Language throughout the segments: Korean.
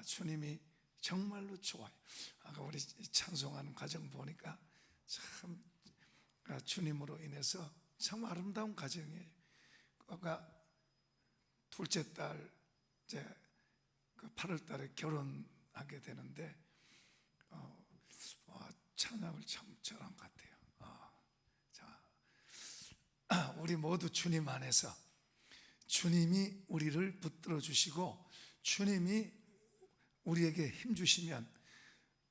주님이 정말로 좋아요. 아까 우리 찬송하는 과정 보니까 참 주님으로 인해서 참 아름다운 가정이에요. 아까 둘째 딸 이제 8월 달에 결혼하게 되는데 찬양을 참 잘한 것 같아요. 자, 우리 모두 주님 안에서 주님이 우리를 붙들어 주시고 주님이 우리에게 힘 주시면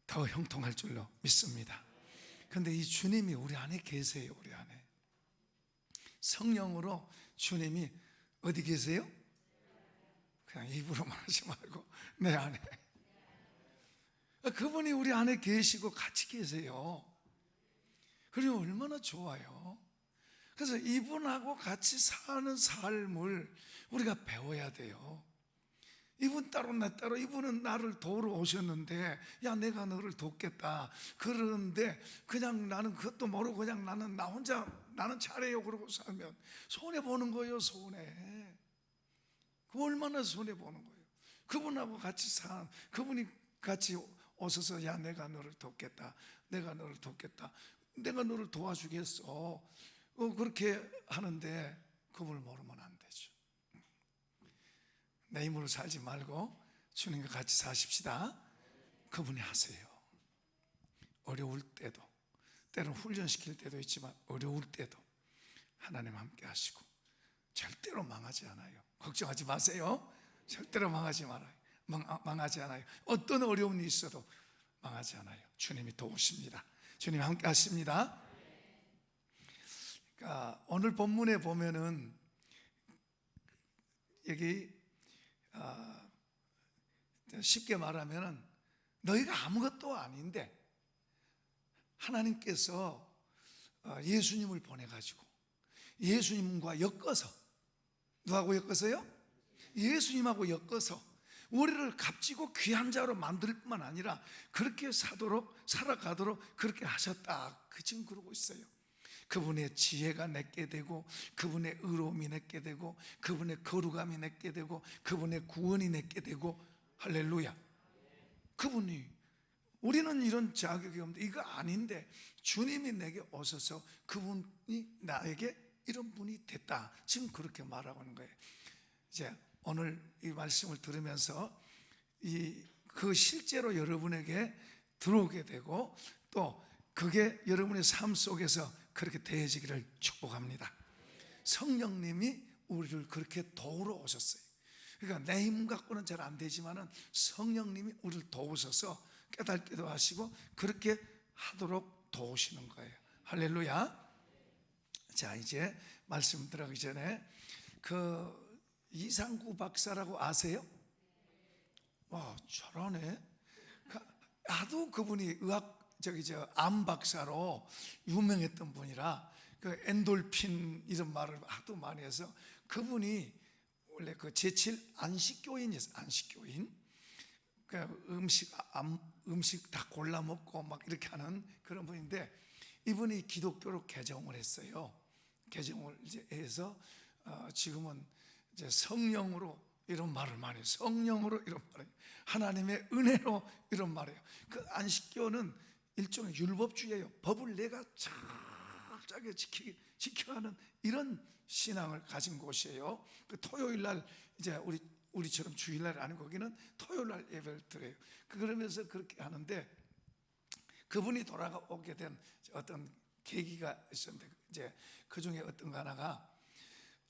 더 형통할 줄로 믿습니다. 그런데 이 주님이 우리 안에 계세요. 우리 안에 성령으로 주님이 어디 계세요? 그냥 입으로만 하지 말고 내 안에, 그분이 우리 안에 계시고 같이 계세요. 그리고 얼마나 좋아요. 그래서 이분하고 같이 사는 삶을 우리가 배워야 돼요. 이분 따로 나 따로, 이분은 나를 도우러 오셨는데 야 내가 너를 돕겠다 그러는데 그냥 나는 그것도 모르고 그냥 나는 나 혼자 나는 잘해요 그러고 살면 손해보는 거예요. 손해. 그 얼마나 손해보는 거예요. 그분하고 같이 그분이 같이 오셔서 야 내가 너를 돕겠다, 내가 너를 돕겠다, 내가 너를 도와주겠어, 그렇게 하는데 그분을 모르면 안 되죠. 내 힘으로 살지 말고 주님과 같이 사십시다. 그분이 하세요. 어려울 때도, 때로는 훈련시킬 때도 있지만 어려울 때도 하나님 함께 하시고 절대로 망하지 않아요. 걱정하지 마세요. 절대로 망하지 말아요. 망하지 않아요. 어떤 어려움이 있어도 망하지 않아요. 주님이 도우십니다. 주님이 함께 하십니다. 그러니까 오늘 본문에 보면은 여기 쉽게 말하면은 너희가 아무것도 아닌데 하나님께서 예수님을 보내가지고 예수님과 엮어서, 누구하고 엮어서요? 예수님하고 엮어서 우리를 값지고 귀한 자로 만들 뿐만 아니라 그렇게 살아가도록 그렇게 하셨다. 지금 그러고 있어요. 그분의 지혜가 내게 되고 그분의 의로움이 내게 되고 그분의 거룩함이 내게 되고 그분의 구원이 내게 되고, 할렐루야. 그분이, 우리는 이런 자격이 없는데 이거 아닌데 주님이 내게 오셔서 그분이 나에게 이런 분이 됐다. 지금 그렇게 말하고 있는 거예요. 이제 오늘 이 말씀을 들으면서 그 실제로 여러분에게 들어오게 되고 또 그게 여러분의 삶 속에서 그렇게 되어지기를 축복합니다. 성령님이 우리를 그렇게 도우러 오셨어요. 그러니까 내 힘 갖고는 잘 안 되지만은 성령님이 우리를 도우셔서 깨닫기도 하시고 그렇게 하도록 도우시는 거예요. 할렐루야. 자, 이제 말씀 들어가기 전에 이상구 박사라고 아세요? 와, 잘하네. 하도 그분이 암 박사로 유명했던 분이라 엔돌핀 이런 말을 하도 많이 해서 그분이 원래 제7 안식교인이었어요. 안식교인. 음식 다 골라 먹고 막 이렇게 하는 그런 분인데 이분이 기독교로 개종을 했어요. 개종을 이제 해서 지금은 이제 성령으로 이런 말을 많이 해요. 성령으로 이런 말을, 하나님의 은혜로 이런 말이에요. 그 안식교는 일종의 율법주의예요. 법을 내가 철저하게 지켜야 하는 이런 신앙을 가진 곳이에요. 토요일 날 이제 우리처럼 주일날 아니고 거기는 토요일 날 예배를 드려요. 그러면서 그렇게 하는데 그분이 돌아오게 된 어떤 계기가 있었는데 이제 그 중에 어떤 하나가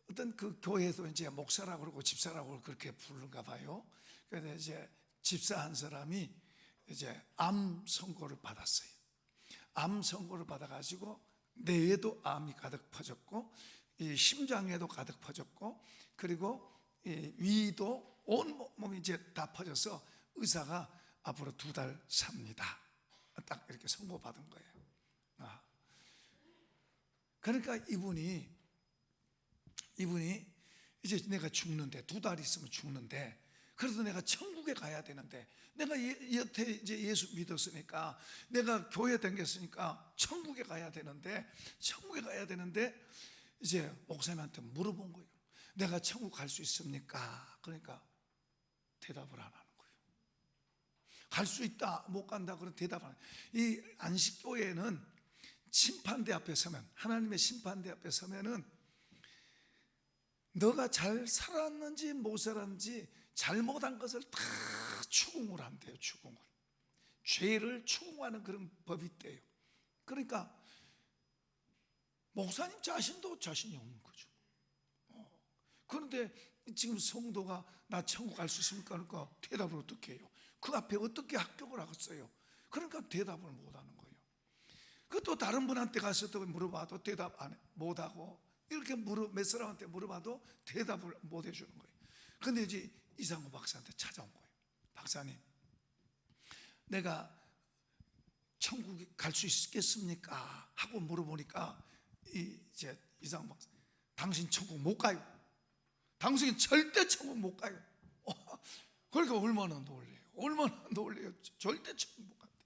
어떤 그 교회에서 이제 목사라고 그러고 집사라고 그렇게 부르는가 봐요. 그래서 이제 집사 한 사람이 이제 암 선고를 받았어요. 암 선고를 받아가지고 뇌에도 암이 가득 퍼졌고 이 심장에도 가득 퍼졌고 그리고 이 위도 온 몸이 이제 다 퍼져서 의사가 앞으로 2달 삽니다. 딱 이렇게 선고받은 거예요. 그러니까 이분이 이제 내가 죽는데 2달 있으면 죽는데 그래도 내가 천국에 가야 되는데 내가 여태 이제 예수 믿었으니까 내가 교회 다녔으니까 천국에 가야 되는데 이제 목사님한테 물어본 거예요. 내가 천국 갈 수 있습니까? 그러니까 대답을 안 하는 거예요. 갈 수 있다, 못 간다 그런 대답을. 이 안식교회는 심판대 앞에 서면, 하나님의 심판대 앞에 서면은 너가 잘 살았는지 못 살았는지 잘못한 것을 다 추궁을 한대요. 추궁을. 죄를 추궁하는 그런 법이 있대요. 그러니까 목사님 자신도 자신이 없는 거죠. 그런데 지금 성도가 나 천국 갈 수 있습니까? 그러니까 대답을 어떻게 해요? 그 앞에 어떻게 합격을 하겠어요? 그러니까 대답을 못하는 거예요. 그 또 다른 분한테 가서 또 물어봐도 대답 못하고, 이렇게 몇 사람한테 물어봐도 대답을 못 해주는 거예요. 근데 이제 이상호 박사한테 찾아온 거예요. 박사님, 내가 천국에 갈 수 있겠습니까? 하고 물어보니까 이제 이상호 박사, 당신 천국 못 가요. 당신은 절대 천국 못 가요. 그러니까 얼마나 놀래요. 얼마나 놀래요. 절대 천국 못 간대.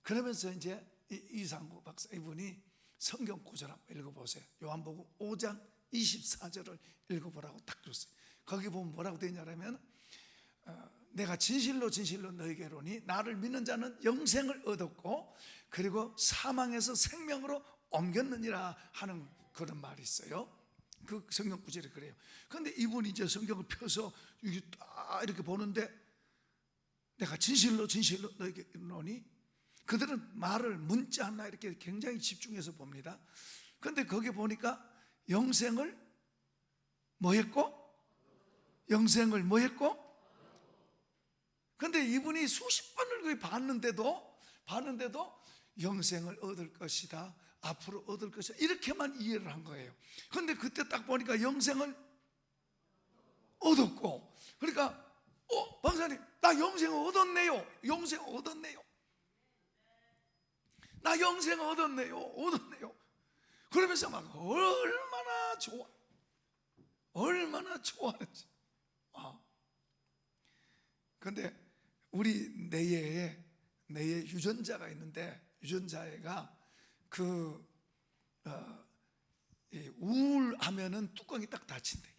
그러면서 이제 이상호 박사 이분이 성경 구절 한번 읽어보세요. 요한복음 5장 24절을 읽어보라고 딱 줬어요. 거기 보면 뭐라고 되냐면, 내가 진실로 진실로 너희에게로니 나를 믿는 자는 영생을 얻었고 그리고 사망에서 생명으로 옮겼느니라 하는 그런 말이 있어요. 그 성경 구절이 그래요. 그런데 이분이 이제 성경을 펴서 이렇게 보는데, 내가 진실로 진실로 너희에게로니, 그들은 말을 문자 하나 이렇게 굉장히 집중해서 봅니다. 그런데 거기 보니까 영생을 뭐 했고? 영생을 뭐 했고? 그런데 이분이 수십 번을 거의 봤는데도 영생을 얻을 것이다, 앞으로 얻을 것이다, 이렇게만 이해를 한 거예요. 그런데 그때 딱 보니까 영생을 얻었고, 그러니까 박사님, 나 영생을 얻었네요. 영생 얻었네요. 나 영생 얻었네요. 그러면서 막 얼마나 좋아하는지. 그런데 우리 내에 유전자가 있는데, 유전자가 우울하면은 뚜껑이 딱 닫힌대.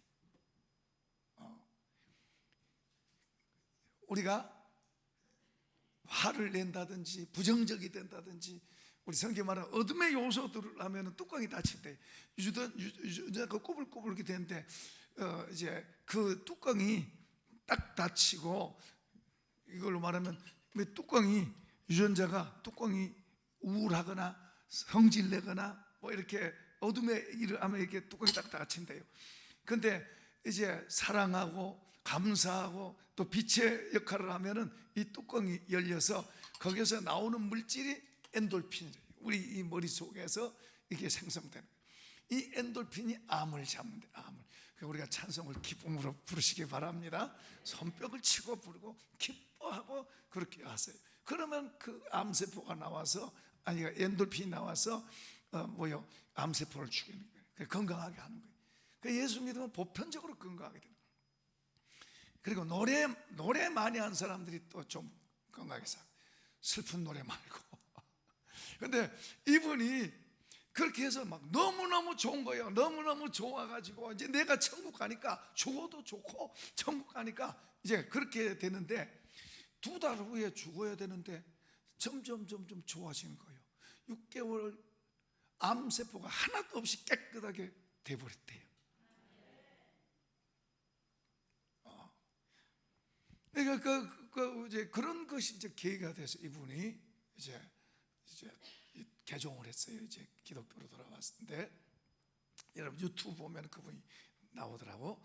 우리가 화를 낸다든지 부정적이 된다든지, 우리 성경 말하는 어둠의 요소들을 하면 뚜껑이 닫힌대. 유전자가 꼬불꼬불 이렇게 되는데, 이제 그 뚜껑이 딱 닫히고, 이걸로 말하면 유전자가 뚜껑이 우울하거나 성질내거나 뭐 이렇게 어둠에 일을 하면 이렇게 뚜껑이 딱 닫힌대요. 그런데 이제 사랑하고 감사하고 또 빛의 역할을 하면은 이 뚜껑이 열려서 거기서 나오는 물질이 엔돌핀이에요. 우리 이 머릿속에서 이게 생성되는 거예요. 이 엔돌핀이 암을 잡는데, 암을. 우리가 찬송을 기쁨으로 부르시기 바랍니다. 손뼉을 치고 부르고 기뻐하고 그렇게 하세요. 그러면 그 암세포가 나와서, 아니 엔돌핀이 나와서 암세포를 죽이는 거예요. 건강하게 하는 거예요. 예수 믿으면 보편적으로 건강하게 되는 거예요. 그리고 노래 많이 하는 사람들이 또 좀 건강하게 살아요. 슬픈 노래 말고. 근데 이분이 그렇게 해서 막 너무너무 좋은 거예요. 너무너무 좋아가지고 이제 내가 천국 가니까 죽어도 좋고, 천국 가니까 이제 그렇게 되는데, 2달 후에 죽어야 되는데 점점 좋아지는 거예요. 6개월 암세포가 하나도 없이 깨끗하게 돼버렸대요. 그러니까 이제 그런 것이 이제 계기가 돼서 이분이 이제 개종을 했어요. 이제 기독교로 돌아왔는데, 여러분 유튜브 보면 그분이 나오더라고.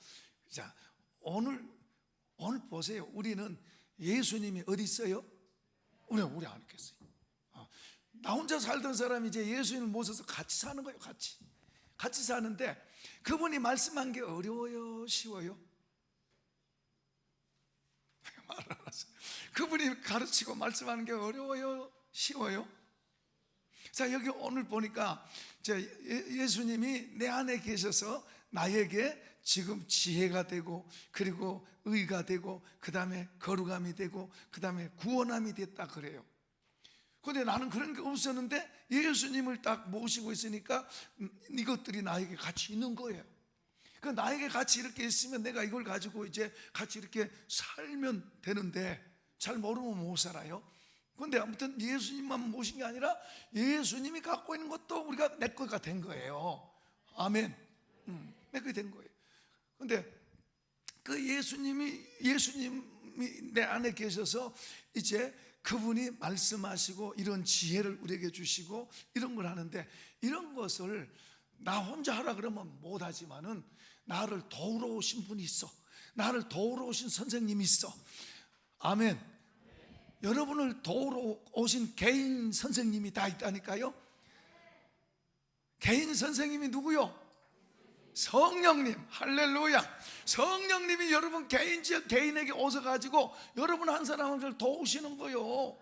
자, 오늘 보세요. 우리는 예수님이 어디 있어요? 우리 안 있겠어요. 나 혼자 살던 사람이 이제 예수님을 모셔서 같이 사는 거예요. 같이 사는데, 그분이 말씀한 게 어려워요, 쉬워요? 말 안 하세요. 그분이 가르치고 말씀하는 게 어려워요, 쉬워요? 자, 여기 오늘 보니까 예수님이 내 안에 계셔서 나에게 지금 지혜가 되고, 그리고 의가 되고, 그 다음에 거룩함이 되고, 그 다음에 구원함이 됐다 그래요. 그런데 나는 그런 게 없었는데 예수님을 딱 모시고 있으니까 이것들이 나에게 같이 있는 거예요. 그 나에게 같이 이렇게 있으면 내가 이걸 가지고 이제 같이 이렇게 살면 되는데, 잘 모르면 못 살아요. 그런데 아무튼 예수님만 모신 게 아니라 예수님이 갖고 있는 것도 우리가 내 거가 된 거예요. 아멘. 내 거가 된 거예요. 그런데 그 예수님이 내 안에 계셔서 이제 그분이 말씀하시고 이런 지혜를 우리에게 주시고 이런 걸 하는데, 이런 것을 나 혼자 하라 그러면 못하지만은 나를 도우러 오신 분이 있어. 나를 도우러 오신 선생님이 있어. 아멘. 여러분을 도우러 오신 개인 선생님이 다 있다니까요. 개인 선생님이 누구요? 성령님. 할렐루야. 성령님이 여러분 개인에게 오셔가지고 여러분 한 사람 한 사람을 도우시는 거요.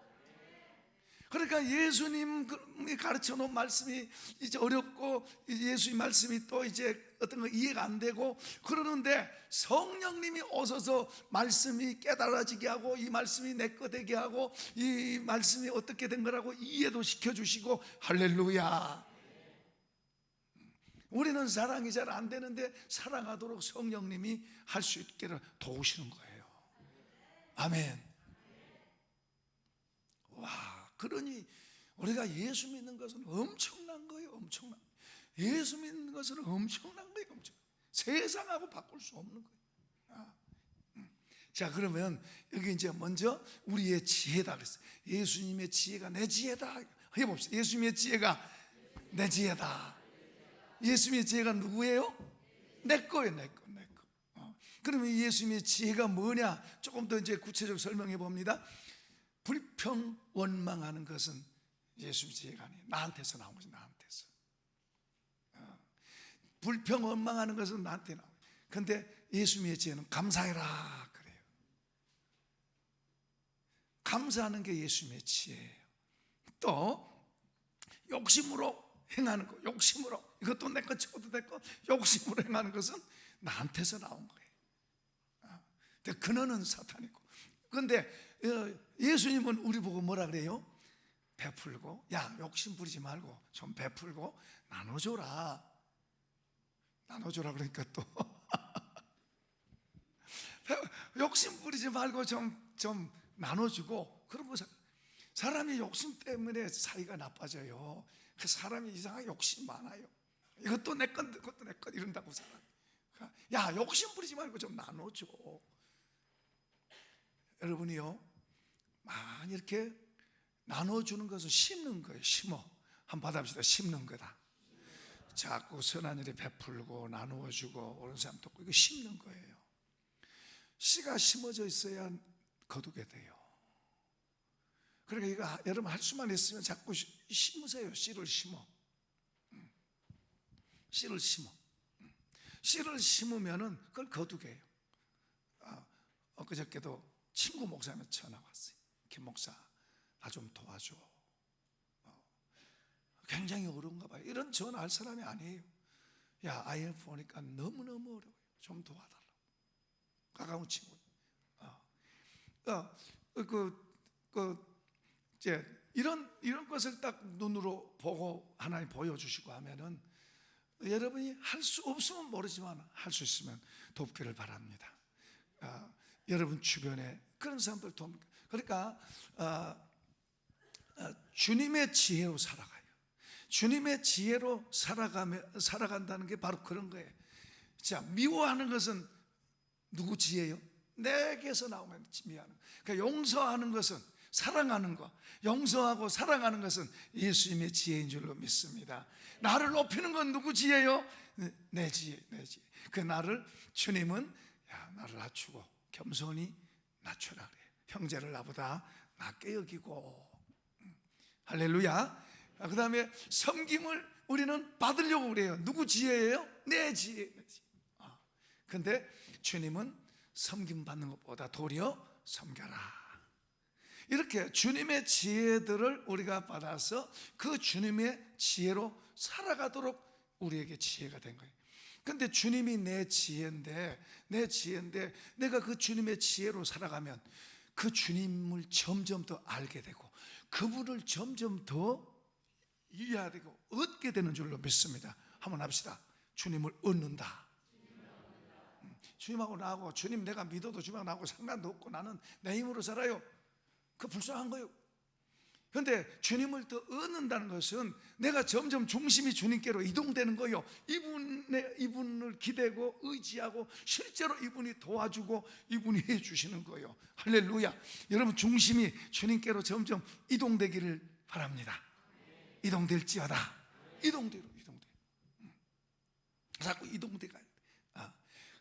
그러니까 예수님이 가르쳐 놓은 말씀이 이제 어렵고, 예수님 말씀이 또 이제 어떤 거 이해가 안 되고 그러는데, 성령님이 오셔서 말씀이 깨달아지게 하고, 이 말씀이 내 거 되게 하고, 이 말씀이 어떻게 된 거라고 이해도 시켜주시고. 할렐루야. 우리는 사랑이 잘 안 되는데 사랑하도록 성령님이 할 수 있기를 도우시는 거예요. 아멘. 와, 그러니 우리가 예수 믿는 것은 엄청난 거예요. 엄청난. 예수 믿는 것은 엄청난 거예요. 세상하고 바꿀 수 없는 거예요. 자, 그러면 여기 이제 먼저 우리의 지혜다 그랬어요. 예수님의 지혜가 내 지혜다 해봅시다. 예수님의 지혜가 내 지혜다. 예수님의 지혜가 누구예요? 내 거예요. 내 거. 그러면 예수님의 지혜가 뭐냐? 조금 더 이제 구체적으로 설명해 봅니다. 불평 원망하는 것은 예수님의 지혜가 아니에요. 나한테서 나온 거지. 나한테서. 불평 원망하는 것은 나한테 나와요. 그런데 예수님의 지혜는 감사해라 그래요. 감사하는 게 예수님의 지혜예요. 또 욕심으로 행하는 거, 욕심으로 이것도 내 거 저것도 내 거, 욕심으로 행하는 것은 나한테서 나온 거예요. 근데 근원은 사탄이고. 그런데 예수님은 우리 보고 뭐라 그래요? 베풀고, 야, 욕심 부리지 말고 좀 베풀고 나눠줘라. 나눠줘라 그러니까 또 욕심 부리지 말고 좀 나눠주고. 그러면 사람이 욕심 때문에 사이가 나빠져요. 그 사람이 이상하게 욕심 많아요. 이것도 내 건, 그것도 내 건 이런다고 사람. 야, 욕심 부리지 말고 좀 나눠줘. 여러분이요, 많이 이렇게 나눠주는 것은 심는 거예요. 심어. 한번 받아봅시다. 심는 거다. 자꾸 선한 일에 베풀고 나누어주고 오는 사람 돕고, 이거 심는 거예요. 씨가 심어져 있어야 거두게 돼요. 그러니까 이거 여러분 할 수만 있으면 자꾸 심으세요. 씨를 심어. 씨를 심어. 씨를 심으면은 그걸 거두게 해요. 엊그저께도 친구 목사님한테 전화 왔어요. 김 목사, 나 좀 도와줘. 굉장히 어려운가 봐요. 이런 전화할 사람이 아니에요. 야, IMF 오니까 너무너무 어려워요. 좀 도와달라고. 가까운 친구. 이제 이런 것을 딱 눈으로 보고 하나님 보여주시고 하면은, 여러분이 할 수 없으면 모르지만 할 수 있으면 돕기를 바랍니다. 여러분 주변에 그런 사람들 돕니까? 그러니까 주님의 지혜로 살아가요. 주님의 지혜로 살아간다는 게 바로 그런 거예요. 자, 미워하는 것은 누구 지혜요? 내게서 나오면 미워하는 거. 그러니까 용서하는 것은, 사랑하는 것, 용서하고 사랑하는 것은 예수님의 지혜인 줄로 믿습니다. 나를 높이는 건 누구 지혜요? 내 지혜. 그 나를, 주님은 야, 나를 낮추고 겸손히 낮춰라 그래요. 형제를 나보다 낮게 여기고. 할렐루야. 그 다음에 섬김을 우리는 받으려고 그래요. 누구 지혜예요? 내 지혜. 근데 주님은 섬김 받는 것보다 도리어 섬겨라. 이렇게 주님의 지혜들을 우리가 받아서 그 주님의 지혜로 살아가도록 우리에게 지혜가 된 거예요. 근데 주님이 내 지혜인데 내가 그 주님의 지혜로 살아가면 그 주님을 점점 더 알게 되고 그분을 점점 더 이해하고 얻게 되는 줄로 믿습니다. 한번 합시다. 주님을 얻는다. 주님하고 나하고, 주님 내가 믿어도 주님하고 나하고 상관도 없고 나는 내 힘으로 살아요. 그 불쌍한 거예요. 그런데 주님을 더 얻는다는 것은 내가 점점 중심이 주님께로 이동되는 거예요. 이분을 기대고 의지하고 실제로 이분이 도와주고 이분이 해주시는 거예요. 할렐루야. 여러분, 중심이 주님께로 점점 이동되기를 바랍니다. 이동될지어다. 이동대로. 자꾸 이동돼 가야 돼.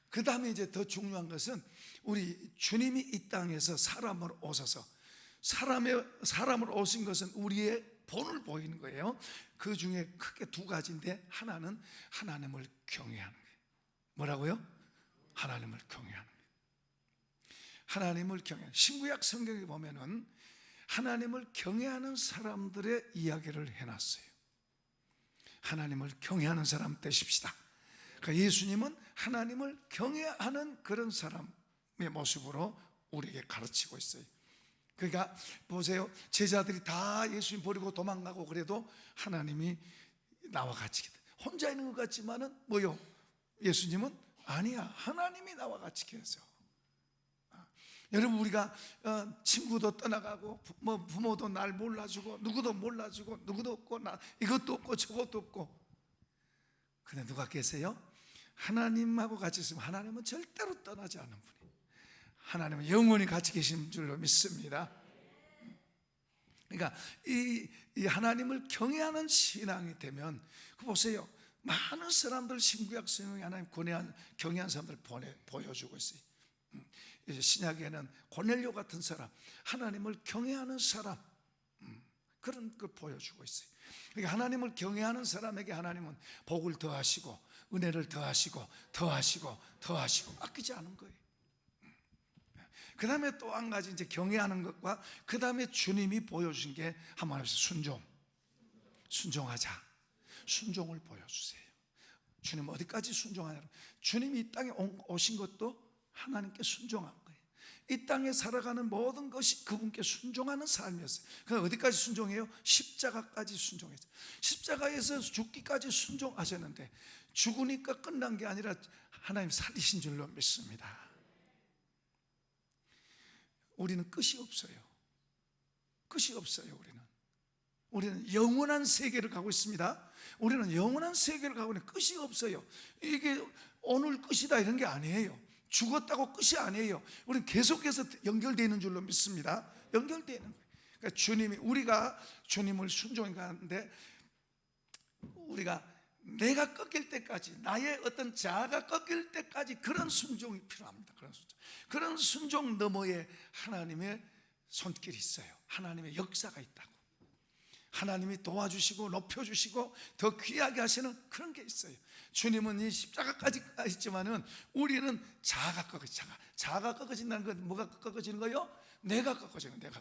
그 다음에 이제 더 중요한 것은 우리 주님이 이 땅에서 사람을 오셔서 사람을 오신 것은 우리의 본을 보이는 거예요. 그 중에 크게 두 가지인데, 하나는 하나님을 경외하는 거예요. 뭐라고요? 하나님을 경외하는 거예요. 하나님을 경외하는, 신구약 성경에 보면은 하나님을 경외하는 사람들의 이야기를 해놨어요. 하나님을 경외하는 사람 되십시다. 그러니까 예수님은 하나님을 경외하는 그런 사람의 모습으로 우리에게 가르치고 있어요. 그러니까 보세요, 제자들이 다 예수님 버리고 도망가고 그래도 하나님이 나와 같이 혼자 있는 것 같지만은 뭐요? 예수님은 아니야, 하나님이 나와 같이 계셔. 여러분, 우리가 친구도 떠나가고 부모도 날 몰라주고 누구도 몰라주고 누구도 없고 나 이것도 없고 저것도 없고, 근데 누가 계세요? 하나님하고 같이 있으면 하나님은 절대로 떠나지 않는 분이에요. 하나님은 영원히 같이 계신 줄로 믿습니다. 그러니까 이 하나님을 경외하는 신앙이 되면, 보세요, 많은 사람들, 신구약 성경에 하나님 경외한 사람들 보여주고 있어요. 이제 신약에는 고넬료 같은 사람, 하나님을 경외하는 사람, 그런 걸 보여주고 있어요. 그러니까 하나님을 경외하는 사람에게 하나님은 복을 더하시고 은혜를 더하시고 아끼지 않은 거예요. 그 다음에 또 한 가지, 이제 경외하는 것과 그 다음에 주님이 보여주신 게 한번 해보세요. 순종하자. 순종을 보여주세요. 주님 어디까지 순종하냐? 주님이 이 땅에 오신 것도 하나님께 순종한 거예요. 이 땅에 살아가는 모든 것이 그분께 순종하는 삶이었어요. 그럼 어디까지 순종해요? 십자가까지 순종했어요. 십자가에서 죽기까지 순종하셨는데, 죽으니까 끝난 게 아니라 하나님 살리신 줄로 믿습니다. 우리는 끝이 없어요. 끝이 없어요. 우리는 영원한 세계를 가고 있습니다. 우리는 영원한 세계를 가고 있는, 끝이 없어요. 이게 오늘 끝이다 이런 게 아니에요. 죽었다고 끝이 아니에요. 우리는 계속해서 연결되어 있는 줄로 믿습니다. 연결되어 있는 거예요. 그러니까 우리가 주님을 순종해 가는데, 우리가 내가 꺾일 때까지, 나의 어떤 자아가 꺾일 때까지 그런 순종이 필요합니다. 그런 순종 너머에 하나님의 손길이 있어요. 하나님의 역사가 있다고. 하나님이 도와주시고 높여주시고 더 귀하게 하시는 그런 게 있어요. 주님은 이 십자가까지 있지만은 우리는 자아가 꺾어진다는 건 뭐가 꺾어지는 거예요? 내가 꺾어지는 거예요.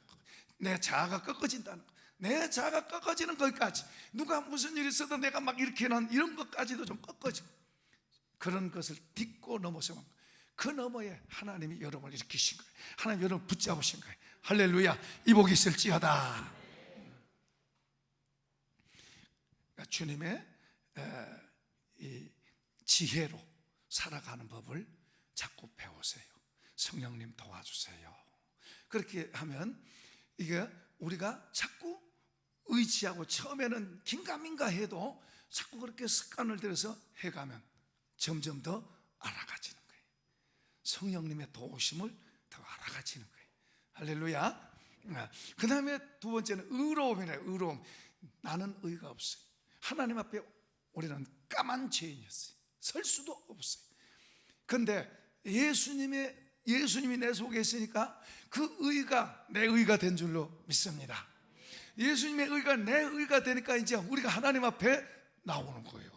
내 자아가 꺾어진다는 거. 내 자아가 꺾어지는 것까지, 누가 무슨 일이 있어도 내가 막 이렇게 하는 이런 것까지도 좀 꺾어지고, 그런 것을 딛고 넘어서면 그 너머에 하나님이 여러분을 일으키신 거예요. 하나님 여러분을 붙잡으신 거예요. 할렐루야. 이복이 있을지어다. 그러니까 주님의 이 지혜로 살아가는 법을 자꾸 배우세요. 성령님 도와주세요. 그렇게 하면 이게 우리가 자꾸 의지하고, 처음에는 긴가민가 해도 자꾸 그렇게 습관을 들여서 해가면 점점 더 알아가지는 거예요. 성령님의 도우심을 더 알아가지는 거예요. 할렐루야. 그 다음에 두 번째는 의로움이래요. 의로움. 나는 의가 없어요. 하나님 앞에 우리는 까만 죄인이었어요. 설 수도 없어요. 그런데 예수님이 내 속에 있으니까 그 의가 내 의가 된 줄로 믿습니다. 예수님의 의가 내 의가 되니까 이제 우리가 하나님 앞에 나오는 거예요.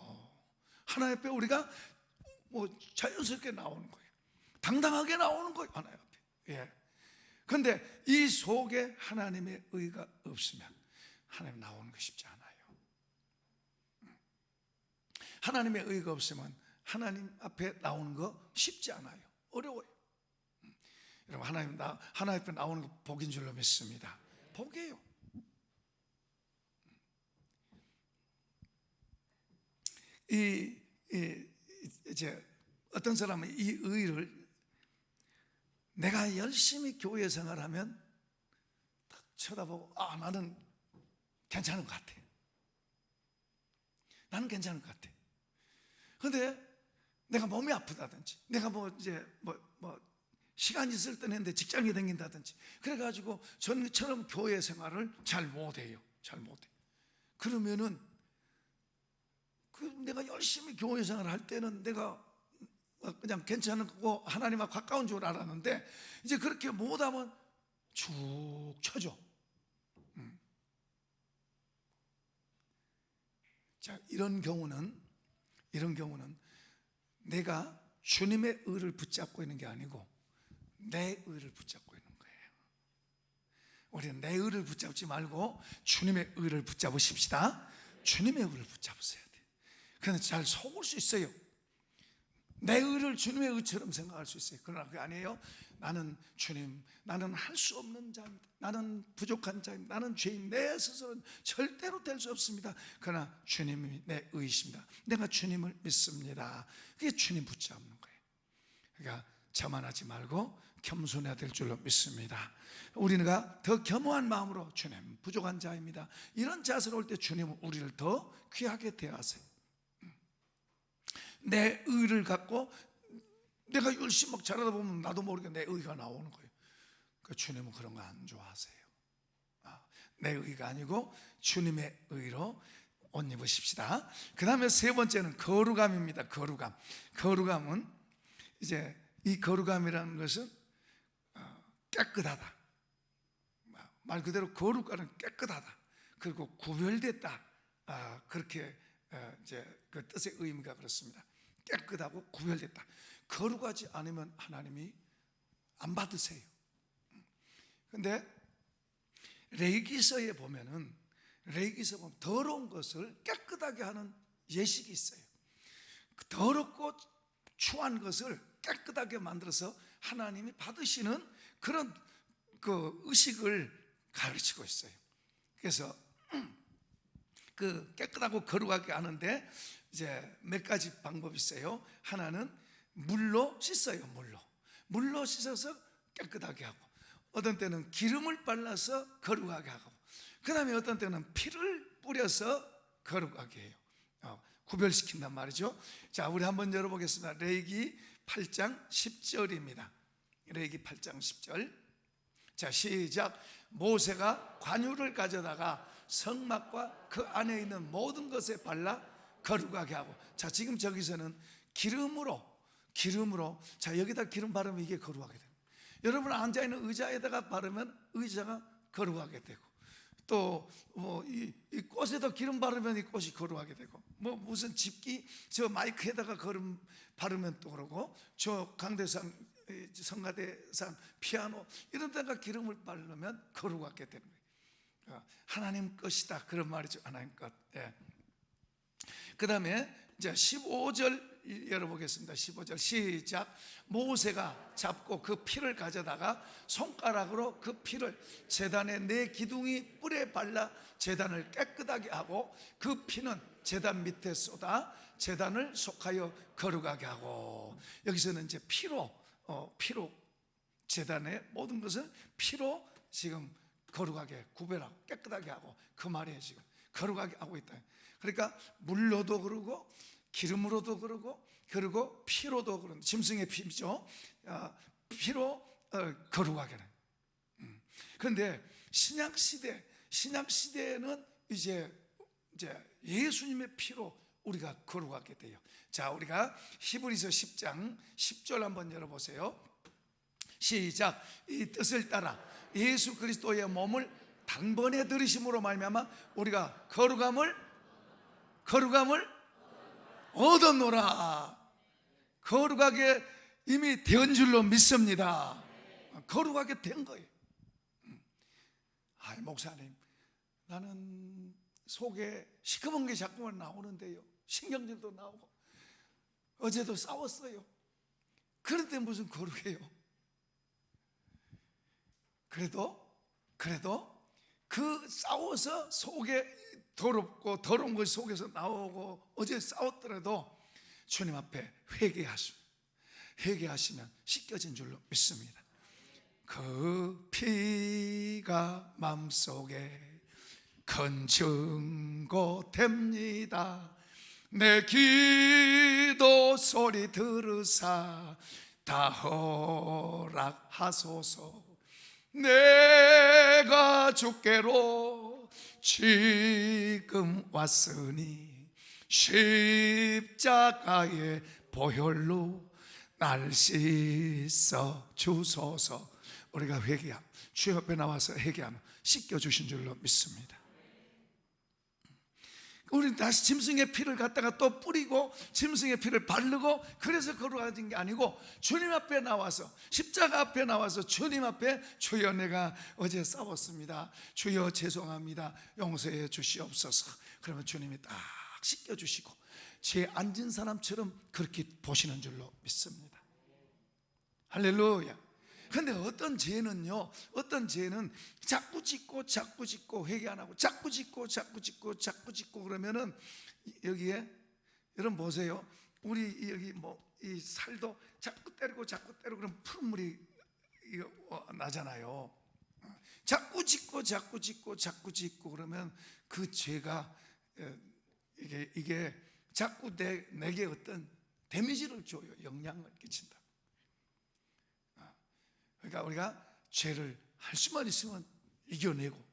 하나님 앞에 우리가 자연스럽게 나오는 거예요. 당당하게 나오는 거예요. 하나님 앞에. 그런데 이 속에 하나님의 의가 없으면 하나님 나오는 거 쉽지 않아요. 하나님의 의가 없으면 하나님 앞에 나오는 거 쉽지 않아요. 어려워요. 여러분, 하나님 앞에 나오는 거 복인 줄로 믿습니다. 복이에요. 이제 어떤 사람은 이 의를, 내가 열심히 교회 생활하면 쳐다보고 나는 괜찮은 것 같아. 나는 괜찮은 것 같아. 근데 내가 몸이 아프다든지, 내가 시간이 있을 때는 했는데 직장이 생긴다든지, 그래가지고 전처럼 교회 생활을 잘 못해요. 잘 못해. 그러면은 내가 열심히 교회 생활을 할 때는 내가 그냥 괜찮고 하나님하고 가까운 줄 알았는데, 이제 그렇게 못하면 축 쳐져. 자, 이런 경우는 내가 주님의 의를 붙잡고 있는 게 아니고 내 의를 붙잡고 있는 거예요. 우리는 내 의를 붙잡지 말고 주님의 의를 붙잡으십시다. 주님의 의를 붙잡으셔야 돼요. 그런데 잘 속을 수 있어요. 내 의를 주님의 의처럼 생각할 수 있어요. 그러나 그게 아니에요. 나는 주님, 나는 할 수 없는 자입니다. 나는 부족한 자입니다. 나는 죄인, 내 스스로는 절대로 될 수 없습니다. 그러나 주님이 내 의이십니다. 내가 주님을 믿습니다. 그게 주님 붙잡는 거예요. 그러니까 자만하지 말고 겸손해야 될 줄로 믿습니다. 우리가 더 겸허한 마음으로 주님, 부족한 자입니다, 이런 자세로 올 때 주님은 우리를 더 귀하게 대하세요. 내 의를 갖고 내가 열심히 막 잘하다 보면 나도 모르게 내 의가 나오는 거예요. 그 주님은 그런 거 안 좋아하세요. 내 의가 아니고 주님의 의로 옷 입으십시다. 그 다음에 세 번째는 거룩함입니다. 거룩함은 이제 이 거룩함이라는 것은 깨끗하다. 말 그대로 거룩함은 깨끗하다. 그리고 구별됐다. 그렇게 이제 그 뜻의 의미가 그렇습니다. 깨끗하고 구별됐다. 거룩하지 않으면 하나님이 안 받으세요. 근데 레위기서에 보면 더러운 것을 깨끗하게 하는 예식이 있어요. 더럽고 추한 것을 깨끗하게 만들어서 하나님이 받으시는 그런 그 의식을 가르치고 있어요. 그래서 그 깨끗하고 거룩하게 하는데 이제 몇 가지 방법이 있어요. 하나는 물로 씻어요. 물로 씻어서 깨끗하게 하고, 어떤 때는 기름을 발라서 거룩하게 하고, 그 다음에 어떤 때는 피를 뿌려서 거룩하게 해요. 구별시킨단 말이죠. 자, 우리 한번 열어보겠습니다. 레위기 8장 10절입니다. 레위기 8장 10절. 자, 시작. 모세가 관유를 가져다가 성막과 그 안에 있는 모든 것에 발라 거룩하게 하고. 자, 지금 저기서는 기름으로, 자, 여기다 기름 바르면 이게 거룩하게 돼요. 여러분 앉아있는 의자에다가 바르면 의자가 거룩하게 되고, 또 이 꽃에다 기름 바르면 이 꽃이 거룩하게 되고, 무슨 집기 저 마이크에다가 기름 바르면 또 그러고, 저 강대상 성가대상 피아노 이런 데가 기름을 바르면 거룩하게 되는 거예요. 하나님 것이다, 그런 말이죠. 하나님 것. 예. 그 다음에 이제 15절 열어보겠습니다. 15절 시작. 모세가 잡고 그 피를 가져다가 손가락으로 그 피를 제단의 네 기둥이 뿔에 발라 제단을 깨끗하게 하고, 그 피는 제단 밑에 쏟아 제단을 속하여 거룩하게 하고. 여기서는 이제 피로 제단의 모든 것을 피로 지금 거룩하게 구별하고 깨끗하게 하고, 그 말이에요. 지금 거룩하게 하고 있다. 그러니까 물로도 그러고 기름으로도 그러고, 그리고 피로도 그런, 짐승의 피죠. 피로 거룩하게. 그런데 신약시대는 이제 예수님의 피로 우리가 거룩하게 돼요. 자, 우리가 히브리서 10장 10절 한번 열어보세요. 시작. 이 뜻을 따라 예수 그리스도의 몸을 단번에 들이심으로 말미암아 우리가 거룩함을 얻었노라. 거룩하게 이미 된 줄로 믿습니다. 거룩하게 된 거예요. 목사님, 나는 속에 시커먼 게 자꾸만 나오는데요, 신경질도 나오고 어제도 싸웠어요. 그런데 무슨 거룩해요? 그래도 그 싸워서 속에 더럽고 더러운 것이 속에서 나오고 어제 싸웠더라도 주님 앞에 회개하시면 씻겨진 줄로 믿습니다. 그 피가 소리가 마음속에 큰 증거 됩니다. 내 기도 소리 들으사 다 허락하소서. 내가 주께로 지금 왔으니 십자가의 보혈로 날 씻어 주소서. 우리가 회개하면, 주의 앞에 나와서 회개하면 씻겨주신 줄로 믿습니다. 우리는 다시 짐승의 피를 갖다가 또 뿌리고 짐승의 피를 바르고 그래서 걸어가는 게 아니고, 주님 앞에 나와서, 십자가 앞에 나와서 주님 앞에, 주여 내가 어제 싸웠습니다, 주여 죄송합니다, 용서해 주시옵소서. 그러면 주님이 딱 씻겨주시고 죄 앉은 사람처럼 그렇게 보시는 줄로 믿습니다. 할렐루야. 근데 어떤 죄는요, 어떤 죄는 자꾸 짓고 자꾸 짓고 회개 안 하고 자꾸 짓고 자꾸 짓고 자꾸 짓고 그러면은, 여기에 여러분 보세요. 우리 여기 뭐 이 살도 자꾸 때리고 자꾸 때리고 그러면 푸른물이 나잖아요. 자꾸 짓고 자꾸 짓고 자꾸 짓고 그러면 그 죄가 이게 자꾸 내게 어떤 데미지를 줘요. 영향을 끼친다. 그러니까 우리가 죄를 할 수만 있으면 이겨내고.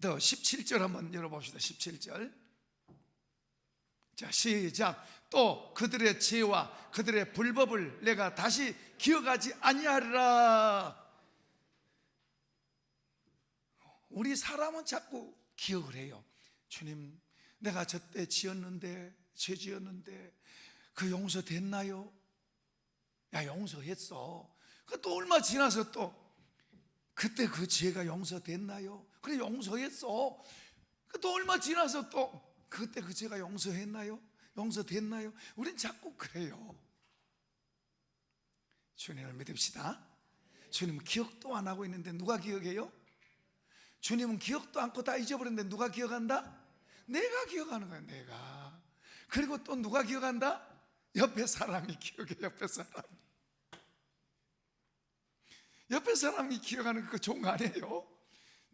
또 17절 한번 열어봅시다. 17절. 자, 시작. 또 그들의 죄와 그들의 불법을 내가 다시 기억하지 아니하리라. 우리 사람은 자꾸 기억을 해요. 주님, 내가 저때 지었는데, 죄 지었는데 그 용서됐나요? 야, 용서했어. 또 얼마 지나서 또 그때 그 죄가 용서됐나요? 그래, 용서했어. 또 얼마 지나서 또 그때 그 죄가 용서했나요? 용서됐나요? 우린 자꾸 그래요. 주님을 믿읍시다. 주님은 기억도 안 하고 있는데 누가 기억해요? 주님은 기억도 않고 다 잊어버렸는데 누가 기억한다? 내가 기억하는 거야, 내가. 그리고 또 누가 기억한다? 옆에 사람이 기억해. 옆에 사람이 기억하는 거 좋은 거 아니에요?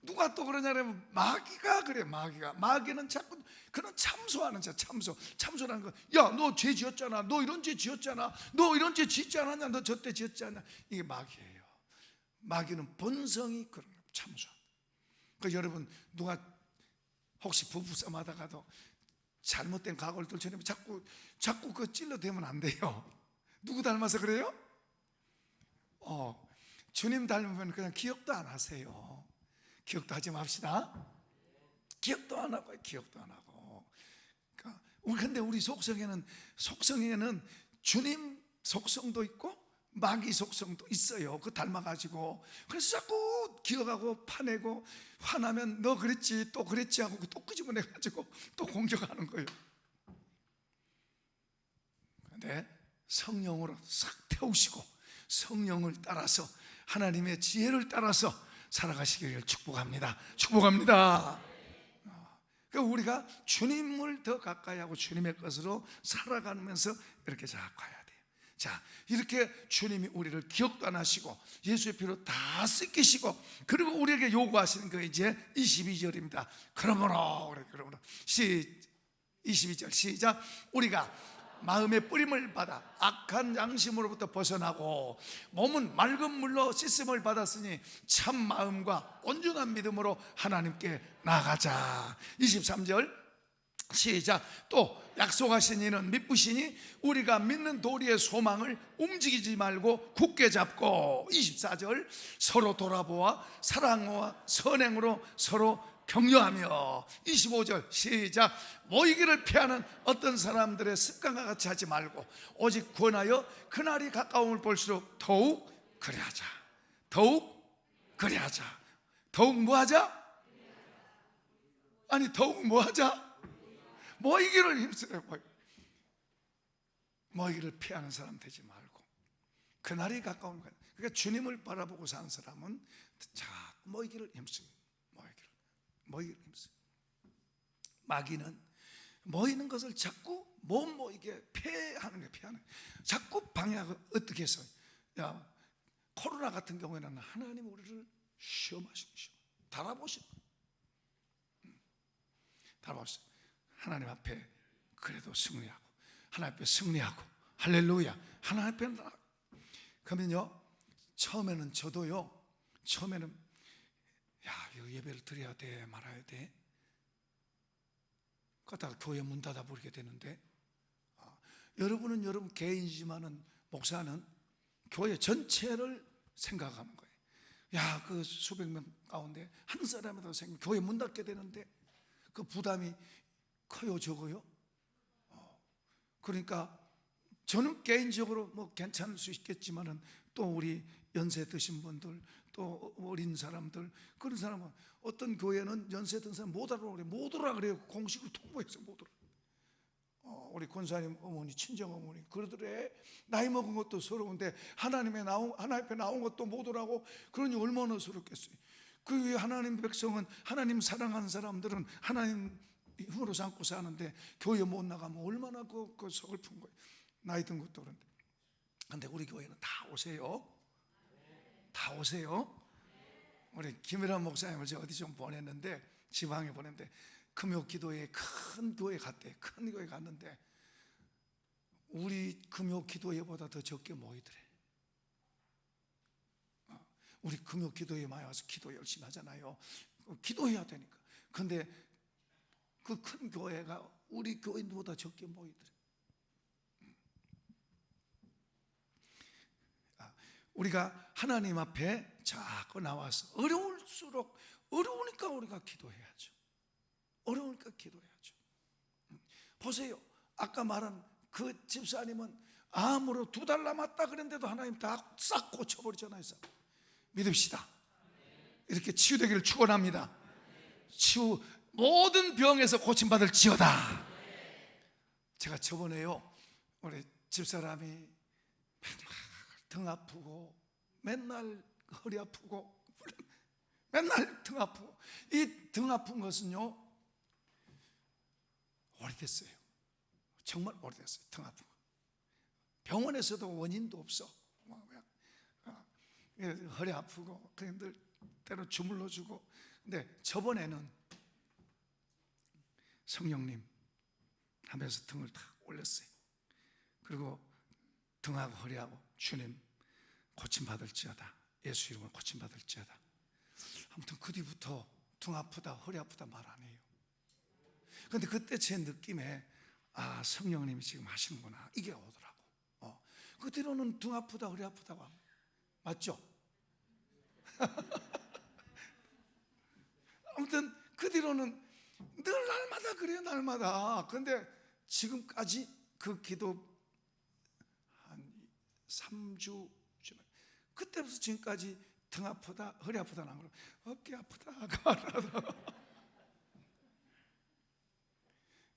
누가 또 그러냐면 마귀가 그래. 마귀는 자꾸 그런 참소하는 자. 참소라는 거. 야, 너 죄 지었잖아. 너 이런 죄 지었잖아. 너 이런 죄 짓지 않았냐? 너 저때 지었지 않냐? 이게 마귀예요. 마귀는 본성이 그런 거예요. 참소. 그 여러분, 누가 혹시 부부싸움 하다가도 잘못된 각오를 들처럼 자꾸 그 찔러대면 안 돼요. 누구 닮아서 그래요? 주님 닮으면 그냥 기억도 안 하세요. 기억도 하지 맙시다. 기억도 안 하고. 그러니까 근데 우리 속성에는 주님 속성도 있고 마귀 속성도 있어요. 그거 닮아가지고. 그래서 자꾸 기억하고 파내고, 화나면 너 그랬지, 또 그랬지 하고 또 끄집어내가지고 또 공격하는 거예요. 그런데 성령으로 싹 태우시고 성령을 따라서, 하나님의 지혜를 따라서 살아가시기를 축복합니다. 그러니까 우리가 주님을 더 가까이 하고 주님의 것으로 살아가면서 이렇게 잘 가야 돼요. 자, 이렇게 주님이 우리를 기억도 안 하시고 예수의 피로 다 씻기시고, 그리고 우리에게 요구하시는 거 이제 22절입니다. 그러므로 22절 시작. 우리가 마음의 뿌림을 받아 악한 양심으로부터 벗어나고 몸은 맑은 물로 씻음을 받았으니 참 마음과 온전한 믿음으로 하나님께 나아가자. 23절 시작. 또 약속하신 이는 믿으시니 우리가 믿는 도리의 소망을 움직이지 말고 굳게 잡고. 24절 서로 돌아보아 사랑과 선행으로 서로 격려하며. 25절 시작. 모이기를 피하는 어떤 사람들의 습관과 같이 하지 말고 오직 구원하여 그날이 가까움을 볼수록 더욱 그리하자. 더욱 뭐하자? 아니, 더욱 뭐하자? 모이기를 힘쓰려. 모이기를 피하는 사람 되지 말고 그날이 가까운 거예요. 그러니까 주님을 바라보고 사는 사람은 자꾸 모이기를 힘씁니다. 마귀는 모이는 것을 자꾸 못 모이게 폐하는 거예요. 자꾸 방해하고. 어떻게 해서 야, 코로나 같은 경우에는 하나님 우리를 시험하시는 시험, 달아보시는, 달아보시는, 하나님 앞에 그래도 승리하고, 하나님 앞에 승리하고, 할렐루야, 하나님 앞에. 그러면요, 처음에는 저도요, 처음에는 야, 이거 예배를 드려야 돼, 말아야 돼, 그러다가 교회 문 닫아 버리게 되는데, 여러분은 여러분 개인이지만은 목사는 교회 전체를 생각하는 거예요. 야, 그 수백 명 가운데 한 사람이라도 생기면 교회 문 닫게 되는데 그 부담이 커요, 적어요? 그러니까 저는 개인적으로 뭐 괜찮을 수 있겠지만은 또 우리 연세 드신 분들, 또 어린 사람들, 그런 사람은 어떤 교회는 연세 든 사람 못 오라고 그래요. 못 오라 그래요. 공식으로 통보해서 못 오라. 우리 권사님 어머니, 친정 어머니 그러더래. 나이 먹은 것도 서러운데 하나님 앞에 나온 것도 못 오라고. 그러니 얼마나 서럽겠어요. 그 하나님 백성은, 하나님 사랑하는 사람들은 하나님 힘으로 삼고 사는데 교회 못 나가면 얼마나 그 서글픈 거예요. 나이 든 것도 그런데. 근데 우리 교회는 다 오세요. 다 오세요. 우리 김일환 목사님을 제가 어디 좀 보냈는데, 지방에 보냈는데 금요기도회 큰 교회 갔대. 큰 교회 갔는데 우리 금요기도회보다 더 적게 모이더래. 우리 금요기도회에 많이 와서 기도 열심히 하잖아요. 기도해야 되니까. 근데 그 큰 교회가 우리 교인보다 적게 모이더래. 우리가 하나님 앞에 자꾸 나와서 어려울수록, 어려우니까 우리가 기도해야죠. 어려우니까 기도해야죠. 보세요, 아까 말한 그 집사님은 암으로 2달 남았다 그랬는데도 하나님 다 싹 고쳐버리잖아요. 믿읍시다. 이렇게 치유되기를 축원합니다. 모든 병에서 고침받을 지어다. 제가 저번에요, 우리 집사람이 맨날 등 아프고, 맨날 허리 아프고, 맨날 등 아프고, 이 등 아픈 것은요 오래됐어요. 정말 오래됐어요. 등 아픈 거. 병원에서도 원인도 없어. 허리 아프고 그들 때로 주물러 주고. 근데 저번에는 성령님 하면서 등을 탁 올렸어요. 그리고 등하고 허리하고 주님 고침받을지어다, 예수 이름으로 고침받을지어다. 아무튼 그 뒤부터 등 아프다 허리 아프다 말 안 해요. 근데 그때 제 느낌에 아, 성령님이 지금 하시는구나, 이게 오더라고. 그 뒤로는 등 아프다 허리 아프다고 하면, 맞죠? 아무튼 그 뒤로는 늘 날마다 그래요, 날마다. 근데 지금까지 그 기도 한 3주, 그때부터 지금까지 등 아프다 허리 아프다 안 그러고 어깨 아프다 말하더라고.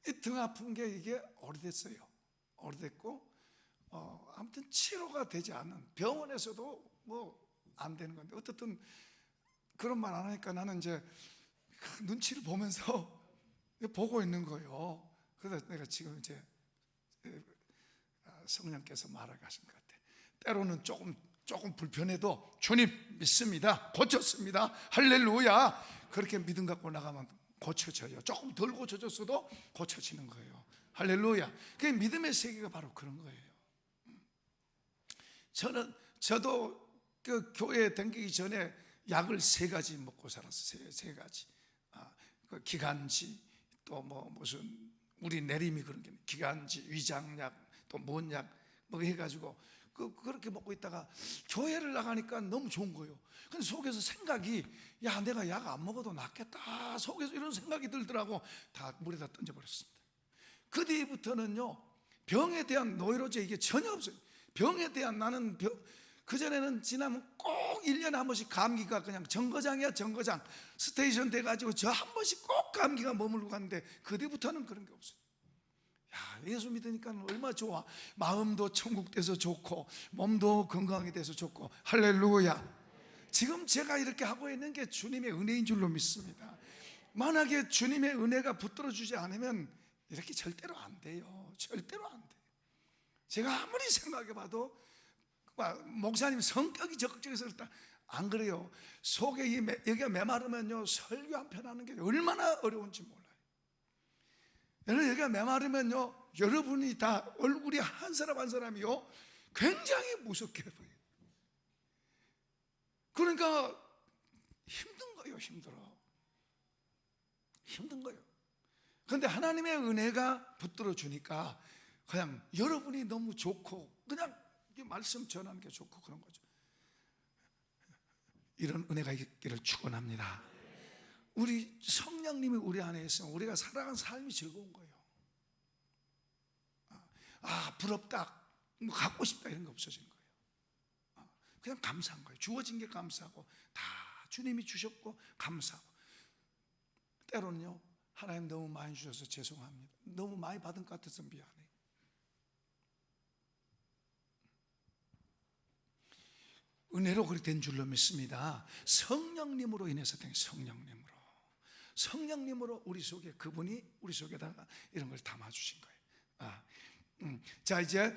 이 등 아픈 게 이게 오래됐어요. 오래됐고 아무튼 치료가 되지 않는, 병원에서도 뭐 안 되는 건데, 어떻든 그런 말 안 하니까 나는 이제 눈치를 보면서 보고 있는 거예요. 그래서 내가 지금 이제 성령께서 말하게 하신 것 같아. 때로는 조금 불편해도 주님 믿습니다, 고쳤습니다, 할렐루야, 그렇게 믿음 갖고 나가면 고쳐져요. 조금 덜 고쳐졌어도 고쳐지는 거예요. 할렐루야. 그 믿음의 세계가 바로 그런 거예요. 저도 그 교회에 다니기 전에 약을 3가지 먹고 살았어요. 3가지. 그 기관지, 또 뭐 무슨 우리 내림이 그런 게 기관지, 위장약, 또 뭔 약 뭐 해가지고 그렇게 먹고 있다가 교회를 나가니까 너무 좋은 거예요. 근데 속에서 생각이, 야, 내가 약 안 먹어도 낫겠다, 속에서 이런 생각이 들더라고. 다 물에다 던져버렸습니다. 그 뒤부터는요, 병에 대한 노이로제 이게 전혀 없어요. 병에 대한, 나는 그전에는 지나면 꼭 1년에 한 번씩 감기가 그냥 정거장이야, 정거장. 스테이션 돼가지고 저 한 번씩 꼭 감기가 머물고 갔는데 그 뒤부터는 그런 게 없어요. 야, 예수 믿으니까 얼마나 좋아. 마음도 천국 돼서 좋고 몸도 건강하게 돼서 좋고, 할렐루야. 지금 제가 이렇게 하고 있는 게 주님의 은혜인 줄로 믿습니다. 만약에 주님의 은혜가 붙들어 주지 않으면 이렇게 절대로 안 돼요. 절대로 안 돼요. 제가 아무리 생각해 봐도 목사님 성격이 적극적이어서 그렇다. 안 그래요. 속에 여기가 메마르면요, 설교 한 편 하는 게 얼마나 어려운지 몰라요. 여러분, 여기가 메마르면요, 여러분이 다 얼굴이 한 사람 한 사람이요, 굉장히 무섭게 보여요. 그러니까 힘든 거예요. 힘든 거예요. 그런데 하나님의 은혜가 붙들어 주니까 그냥 여러분이 너무 좋고 그냥 말씀 전하는 게 좋고 그런 거죠. 이런 은혜가 있기를 축원합니다. 우리 성령님이 우리 안에 있으면 우리가 살아가는 삶이 즐거운 거예요. 부럽다, 뭐 갖고 싶다 이런 거 없어진 거예요. 그냥 감사한 거예요. 주어진 게 감사하고 다 주님이 주셨고 감사하고. 때로는요, 하나님 너무 많이 주셔서 죄송합니다. 너무 많이 받은 것 같아서 미안해. 은혜로 그렇게 된 줄로 믿습니다. 성령님으로 인해서 된, 성령님으로 우리 속에, 그분이 우리 속에다가 이런 걸 담아주신 거예요. 자, 이제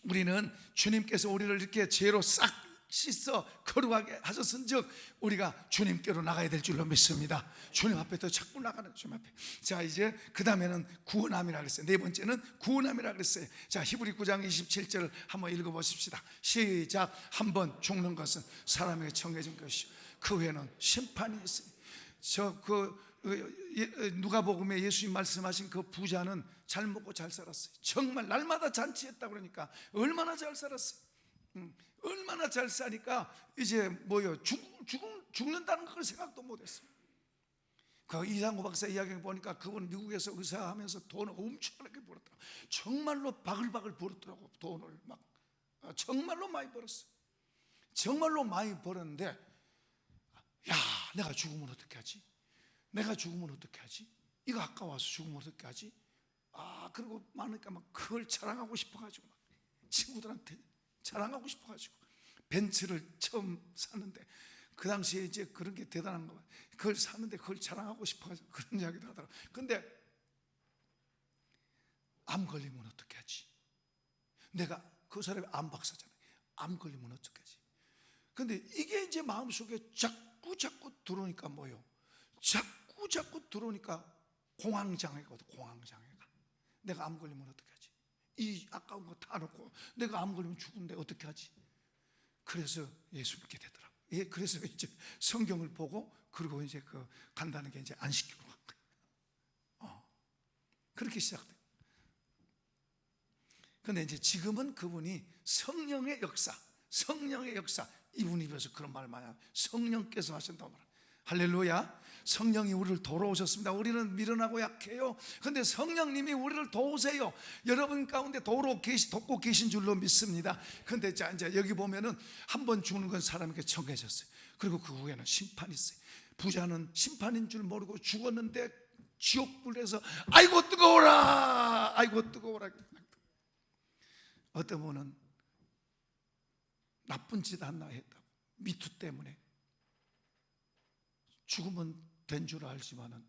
우리는 주님께서 우리를 이렇게 죄로 싹 씻어 거룩하게 하셨은즉 우리가 주님께로 나가야 될 줄로 믿습니다. 주님 앞에 더 자꾸 나가는, 주님 앞에. 자, 이제 그 다음에는 구원함이라 그랬어요. 네 번째는 구원함이라 그랬어요. 자, 히브리 9장 27절을 한번 읽어보십시다. 시작. 한번 죽는 것은 사람에게 정해진 것이요 그 후에는 심판이 있으니. 누가복음에 예수님 말씀하신 그 부자는 잘 먹고 잘 살았어요. 정말 날마다 잔치했다 그러니까 얼마나 잘 살았어요. 얼마나 잘 사니까 이제 죽는다는 걸 생각도 못했어요. 그 이상호 박사 이야기 보니까 그분 미국에서 의사하면서 돈을 엄청나게 벌었더라고. 정말로 바글바글 벌었더라고. 돈을 막 정말로 많이 벌었어요. 정말로 많이 벌었는데, 야, 내가 죽으면 어떻게 하지? 이거 아까워서 죽으면 어떻게 하지? 그리고 많으니까 막 그걸 자랑하고 싶어가지고 막 친구들한테 자랑하고 싶어가지고 벤츠를 처음 샀는데, 그 당시에 이제 그런 게 대단한 거, 그걸 샀는데 그걸 자랑하고 싶어가지고 그런 이야기도 하더라고. 근데 암 걸리면 어떻게 하지? 내가 그 사람이 암 박사잖아요. 암 걸리면 어떻게 하지? 근데 이게 이제 마음속에 자꾸 들어오니까 뭐예요? 자꾸 들어오니까 공황장애거든. 공황장애가. 내가 암 걸리면 어떻게 하지? 이 아까운 거 다 놓고 내가 암 걸리면 죽은데 어떻게 하지? 그래서 예수 믿게 되더라고. 그래서 이제 성경을 보고 그리고 이제 그 간다는 게 이제 안식교로 간 거예요. 그렇게 시작돼요. 근데 이제 지금은 그분이 성령의 역사, 이분 입에서 그런 말을 많이 하고 성령께서 하신다고 말합니다. 할렐루야. 성령이 우리를 돌아오셨습니다. 우리는 미련하고 약해요. 그런데 성령님이 우리를 도우세요. 여러분 가운데 돕고 계신 줄로 믿습니다. 그런데 이제 여기 보면은 한 번 죽는 건 사람에게 정해졌어요. 그리고 그 후에는 심판이 있어요. 부자는 심판인 줄 모르고 죽었는데 지옥불에서 아이고 뜨거워라. 어떤 분은 나쁜 짓 하나 했다고, 미투 때문에 죽으면 된 줄 알지만은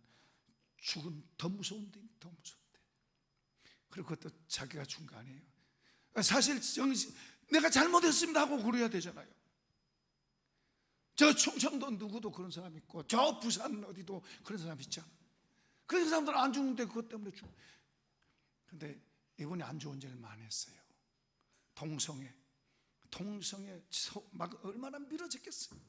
죽은 더 무서운데. 그리고 그것도 자기가 준 거 아니에요. 사실 내가 잘못했습니다 하고 그래야 되잖아요. 저 충청도 누구도 그런 사람 있고 저 부산 어디도 그런 사람 있잖아. 그런 사람들은 안 죽는데 그것 때문에 죽어. 근데 이분이 안 좋은 죄를 많이 했어요. 동성애 막 얼마나 밀어졌겠어요.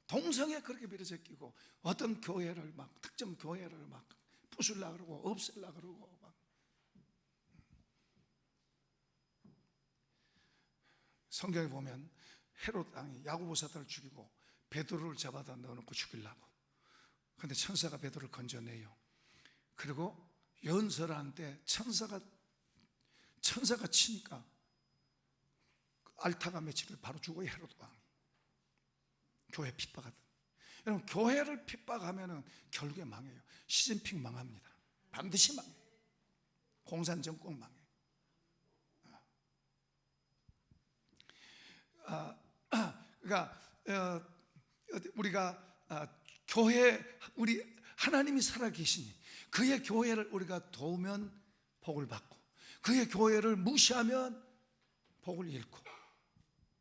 동성애 그렇게 밀어제끼고 어떤 교회를 막 특정 교회를 막 부술라 그러고 없앨라 그러고 막. 성경에 보면 헤롯 왕이 야고보 사도를 죽이고 베드로를 잡아다 넣어놓고 죽이려고. 그런데 천사가 베드로를 건져내요. 그리고 연설하는데 천사가 치니까 알타가 며칠을 바로 죽어요. 헤롯 왕. 교회 핍박하든. 여러분, 교회를 핍박하면 결국에 망해요. 시진핑 망합니다. 반드시 망해요. 공산정권 망해요. 그러니까 우리가 교회, 우리 하나님이 살아계시니 그의 교회를 우리가 도우면 복을 받고, 그의 교회를 무시하면 복을 잃고.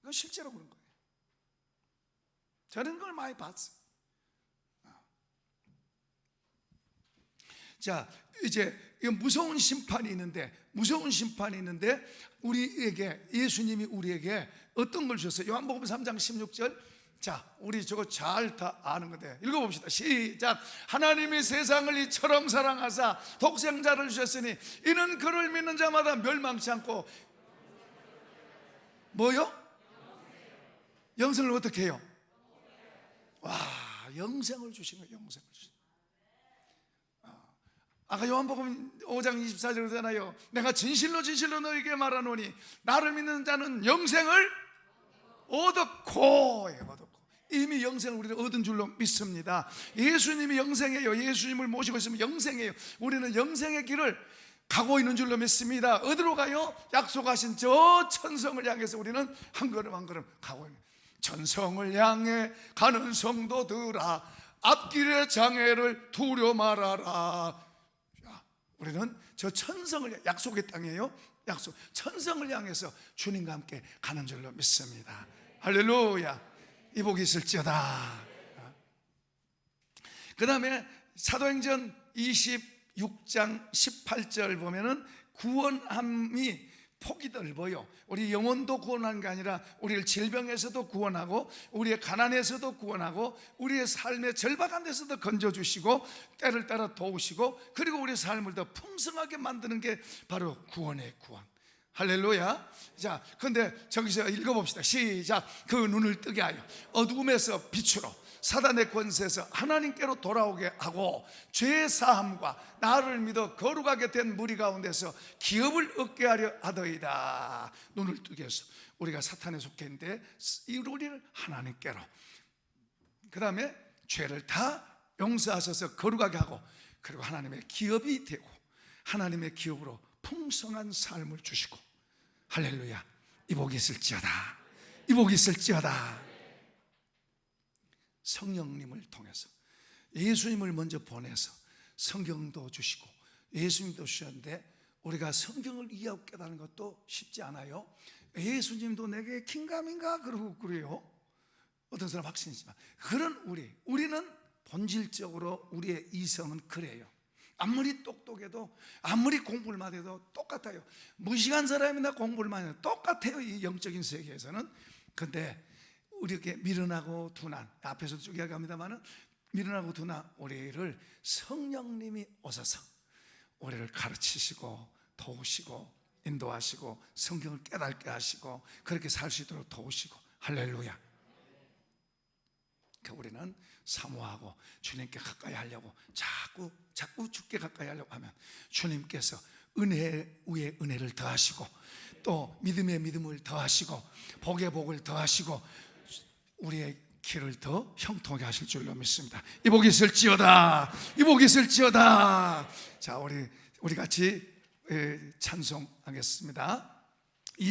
이건 실제로 그런 거예요. 저는 그걸 많이 봤어요. 자, 이제 무서운 심판이 있는데, 우리에게, 예수님이 우리에게 어떤 걸 주셨어요? 요한복음 3장 16절. 자, 우리 저거 잘 다 아는 건데 읽어봅시다. 시작. 하나님이 세상을 이처럼 사랑하사 독생자를 주셨으니 이는 그를 믿는 자마다 멸망치 않고 뭐요? 영생을 어떻게 해요? 와, 영생을 주신 거예요. 영생을 주신 거예요. 아까 요한복음 5장 24절에 그러잖아요. 내가 진실로 너에게 말하노니 나를 믿는 자는 영생을 얻었고, 이미 영생을 우리는 얻은 줄로 믿습니다. 예수님이 영생이에요. 예수님을 모시고 있으면 영생이에요. 우리는 영생의 길을 가고 있는 줄로 믿습니다. 어디로 가요? 약속하신 저 천성을 향해서 우리는 한 걸음 한 걸음 가고 있는, 천성을 향해 가는 성도들아 앞길의 장애를 두려 말아라. 우리는 저 천성을, 약속의 땅이에요. 약속, 천성을 향해서 주님과 함께 가는 줄로 믿습니다. 할렐루야. 이 복이 있을지어다. 그 다음에 사도행전 26장 18절 보면은 구원함이 폭이 넓어요. 우리 영혼도 구원한 게 아니라 우리를 질병에서도 구원하고 우리의 가난에서도 구원하고 우리의 삶의 절박한 데서도 건져주시고 때를 따라 도우시고 그리고 우리의 삶을 더 풍성하게 만드는 게 바로 구원의 구원. 할렐루야. 자, 근데 저기서 읽어봅시다. 시작. 그 눈을 뜨게 하여 어두움에서 빛으로 사단의 권세에서 하나님께로 돌아오게 하고 죄 사함과 나를 믿어 거룩하게 된 무리 가운데서 기업을 얻게 하려 하더이다. 눈을 뜨게 해서 우리가 사탄에 속해 있는데 우리를 하나님께로, 그 다음에 죄를 다 용서하셔서 거룩하게 하고 그리고 하나님의 기업이 되고 하나님의 기업으로 풍성한 삶을 주시고. 할렐루야. 이 복이 있을지어다. 이 복이 있을지어다. 성령님을 통해서 예수님을 먼저 보내서 성경도 주시고 예수님도 주셨는데 우리가 성경을 이해하고 깨닫는 것도 쉽지 않아요. 예수님도 내게 긴가민가 그러고 그래요. 어떤 사람 확신이지만 그런 우리는 본질적으로 우리의 이성은 그래요. 아무리 똑똑해도 아무리 공부를 많이 해도 똑같아요. 무식한 사람이나 공부를 많이 해도 똑같아요. 이 영적인 세계에서는. 근데 우리에게 미련하고 둔한, 앞에서도 쭉 이야기합니다만 미련하고 둔한 우리를 성령님이 오셔서 우리를 가르치시고 도우시고 인도하시고 성경을 깨닫게 하시고 그렇게 살 수 있도록 도우시고. 할렐루야. 우리는 사모하고 주님께 가까이 하려고 자꾸 주께 가까이 하려고 하면 주님께서 은혜 위에 은혜를 더하시고 또 믿음에 믿음을 더하시고 복에 복을 더하시고 우리의 길을 더 형통하게 하실 줄로 믿습니다. 이 복이 있을지어다. 이 복이 있을지어다. 자, 우리 같이 찬송하겠습니다.